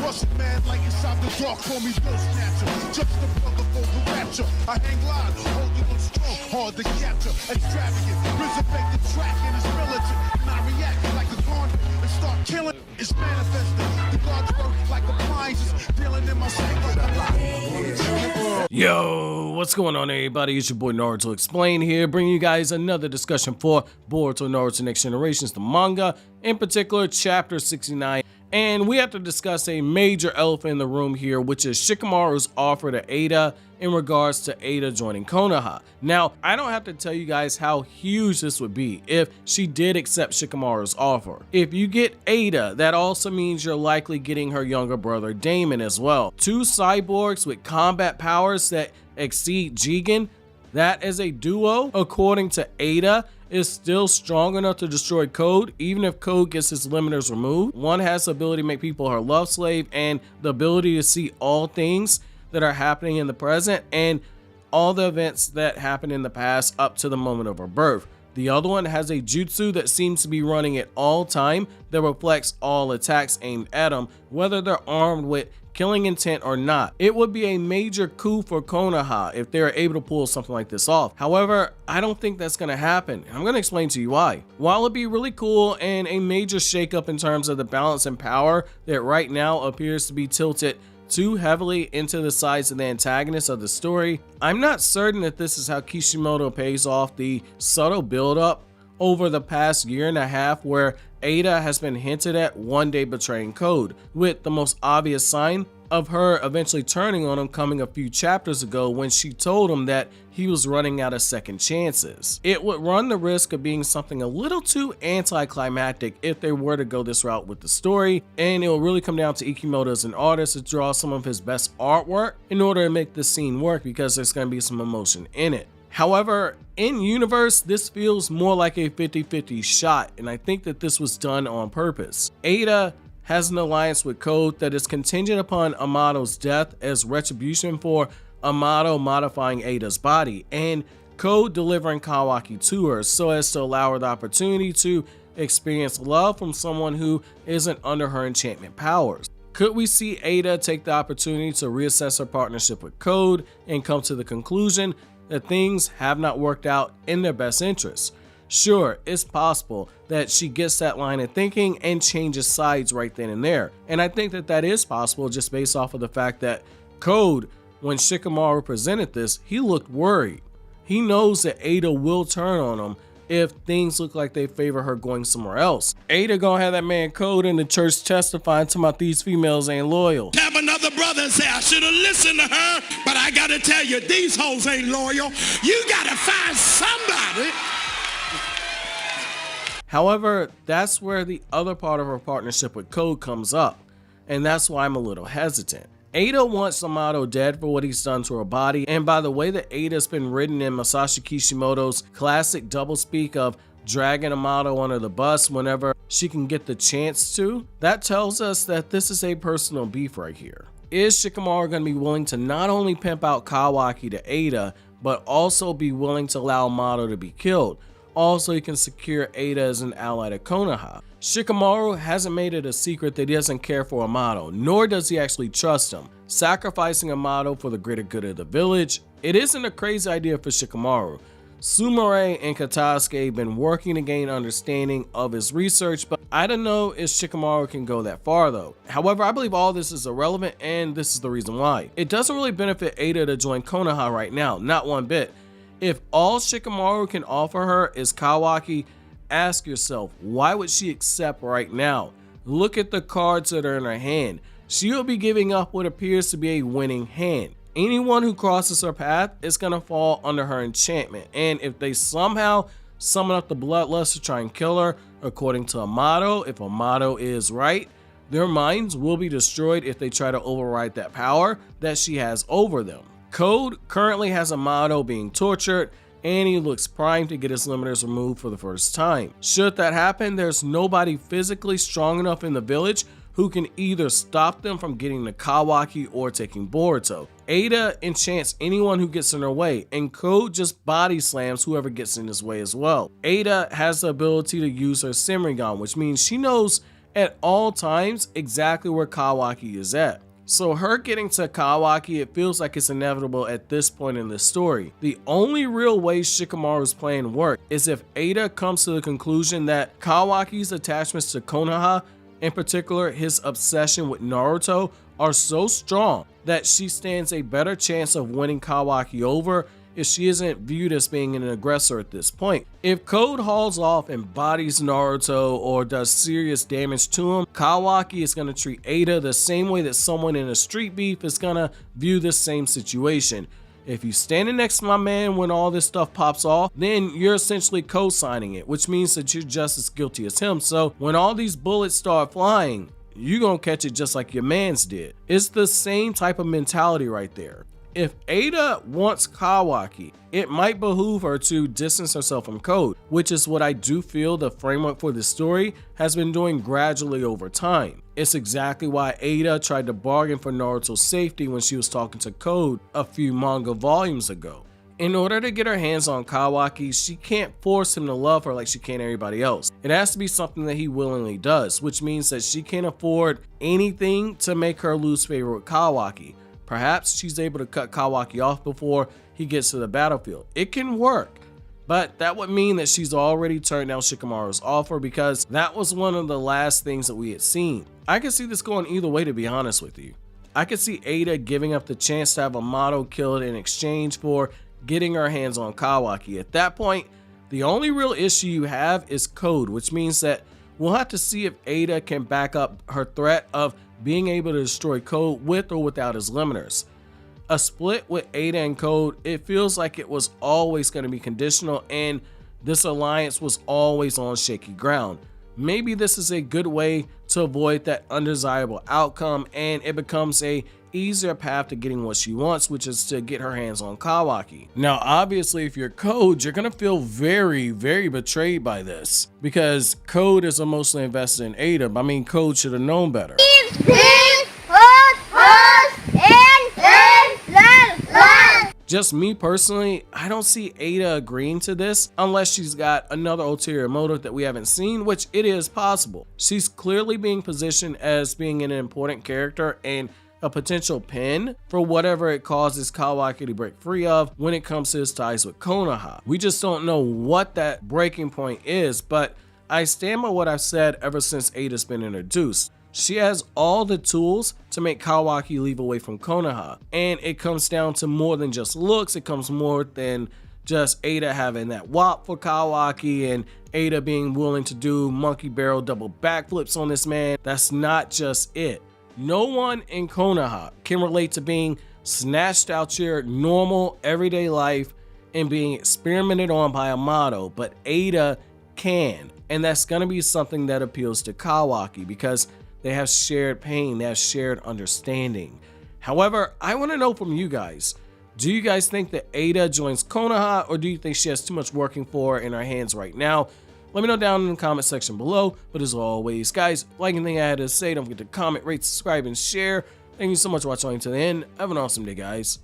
Russian man like inside the dark, call me Bill Snatcher. Just the brother for the rapture. I hang live, holding on strong, hard to capture. Extravagant, resurrect the track and it's militant. And I react like a garden and start killing. It's manifesting. The God's work like appliances, dealing in my sight like a lot. Yo, what's going on, everybody? It's your boy Naruto Explain here, bringing you guys another discussion for Boruto Naruto Next Generations, the manga, in particular, Chapter 69. And we have to discuss a major elephant in the room here, which is Shikamaru's offer to Ada in regards to Ada joining Konoha. Now, I don't have to tell you guys how huge this would be if she did accept Shikamaru's offer. If you get Ada, that also means you're likely getting her younger brother Daemon as well. Two cyborgs with combat powers that exceed Jigen. That as a duo, according to Ada, is still strong enough to destroy Code, even if Code gets his limiters removed. One has the ability to make people her love slave and the ability to see all things that are happening in the present and all the events that happened in the past up to the moment of her birth. The other one has a jutsu that seems to be running at all time that reflects all attacks aimed at them, whether they're armed with killing intent or not. It would be a major coup for Konoha if they're able to pull something like this off. However, I don't think that's going to happen. I'm going to explain to you why. While it'd be really cool and a major shakeup in terms of the balance and power that right now appears to be tilted too heavily into the sides of the antagonist of the story, I'm not certain that this is how Kishimoto pays off the subtle build-up over the past year and a half where Ada has been hinted at one day betraying Code, with the most obvious sign of her eventually turning on him coming a few chapters ago when she told him that he was running out of second chances. It would run the risk of being something a little too anticlimactic if they were to go this route with the story, and it will really come down to Ikimoto as an artist to draw some of his best artwork in order to make the scene work, because there's going to be some emotion in it. However, in universe, this feels more like a 50-50 shot, and I think that this was done on purpose. Ada has an alliance with Code that is contingent upon Amato's death as retribution for Amato modifying Ada's body, and Code delivering Kawaki to her so as to allow her the opportunity to experience love from someone who isn't under her enchantment powers. Could we see Ada take the opportunity to reassess her partnership with Code and come to the conclusion that things have not worked out in their best interests? Sure, it's possible that she gets that line of thinking and changes sides right then and there. And I think that that is possible just based off of the fact that Code, when Shikamaru presented this, he looked worried. He knows that Ada will turn on him if things look like they favor her going somewhere else. Ada gonna have that man Code in the church testifying to about these females ain't loyal. Have another brother and say, I should have listened to her, but I gotta tell you, these hoes ain't loyal. You gotta find somebody. However, that's where the other part of her partnership with Code comes up, and that's why I'm a little hesitant. Ada wants Amato dead for what he's done to her body, and by the way that Ada's been written in Masashi Kishimoto's classic doublespeak of dragging Amato under the bus whenever she can get the chance to, that tells us that this is a personal beef right here. Is Shikamaru going to be willing to not only pimp out Kawaki to Ada, but also be willing to allow Amato to be killed? Also, he can secure Ada as an ally to Konoha. Shikamaru hasn't made it a secret that he doesn't care for Amato, nor does he actually trust him. Sacrificing Amato for the greater good of the village, it isn't a crazy idea for Shikamaru. Sumire and Katasuke have been working to gain understanding of his research, but I don't know if Shikamaru can go that far though. However, I believe all this is irrelevant, and this is the reason why. It doesn't really benefit Ada to join Konoha right now, not one bit. If all Shikamaru can offer her is Kawaki, ask yourself, why would she accept right now? Look at the cards that are in her hand. She will be giving up what appears to be a winning hand. Anyone who crosses her path is going to fall under her enchantment, and if they somehow summon up the bloodlust to try and kill her, according to Amato, if Amato is right, their minds will be destroyed if they try to override that power that she has over them. Code currently has Amato being tortured, and he looks primed to get his limiters removed for the first time. Should that happen, there's nobody physically strong enough in the village who can either stop them from getting to Kawaki or taking Boruto. Ada enchants anyone who gets in her way, and Code just body slams whoever gets in his way as well. Ada has the ability to use her Senringan, which means she knows at all times exactly where Kawaki is at. So her getting to Kawaki, it feels like it's inevitable at this point in the story. The only real way Shikamaru's plan works is if Ada comes to the conclusion that Kawaki's attachments to Konoha, in particular his obsession with Naruto, are so strong that she stands a better chance of winning Kawaki over if she isn't viewed as being an aggressor at this point. If Code hauls off and bodies Naruto or does serious damage to him, Kawaki is going to treat Ada the same way that someone in a street beef is going to view this same situation. If you standing next to my man when all this stuff pops off, then you're essentially co-signing it, which means that you're just as guilty as him. So when all these bullets start flying, you're gonna catch it just like your mans did. It's the same type of mentality right there. If Ada wants Kawaki, it might behoove her to distance herself from Code, which is what I do feel the framework for this story has been doing gradually over time. It's exactly why Ada tried to bargain for Naruto's safety when she was talking to Code a few manga volumes ago. In order to get her hands on Kawaki, she can't force him to love her like she can everybody else. It has to be something that he willingly does, which means that she can't afford anything to make her lose favor with Kawaki. Perhaps she's able to cut Kawaki off before he gets to the battlefield. It can work, but that would mean that she's already turned down Shikamaru's offer because that was one of the last things that we had seen. I could see this going either way, to be honest with you. I could see Ada giving up the chance to have Amato killed in exchange for getting her hands on Kawaki. At that point, the only real issue you have is Code, which means that we'll have to see if Ada can back up her threat of being able to destroy Code with or without his limiters. A split with Ada and Code, it feels like it was always going to be conditional and this alliance was always on shaky ground. Maybe this is a good way to avoid that undesirable outcome and it becomes a easier path to getting what she wants, which is to get her hands on Kawaki. Now, obviously, if you're Code, you're gonna feel very, very betrayed by this because Code is emotionally invested in Ada. I mean, Code should have known better. Just me personally, I don't see Ada agreeing to this unless she's got another ulterior motive that we haven't seen, which it is possible. She's clearly being positioned as being an important character and a potential pin for whatever it causes Kawaki to break free of when it comes to his ties with Konoha. We just don't know what that breaking point is, but I stand by what I've said ever since Ada's been introduced. She has all the tools to make Kawaki leave away from Konoha, and it comes down to more than just looks. It comes more than just Ada having that wop for Kawaki and Ada being willing to do monkey barrel double backflips on this man. That's not just it. No one in Konoha can relate to being snatched out your normal everyday life and being experimented on by Amato, but Ada can, and that's going to be something that appeals to Kawaki because they have shared pain, they have shared understanding. However, I want to know from you guys, do you guys think that Ada joins Konoha or do you think she has too much working for her in her hands right now? Let me know down in the comment section below. But as always, guys, like anything I had to say, don't forget to comment, rate, subscribe, and share. Thank you so much for watching to the end. Have an awesome day, guys.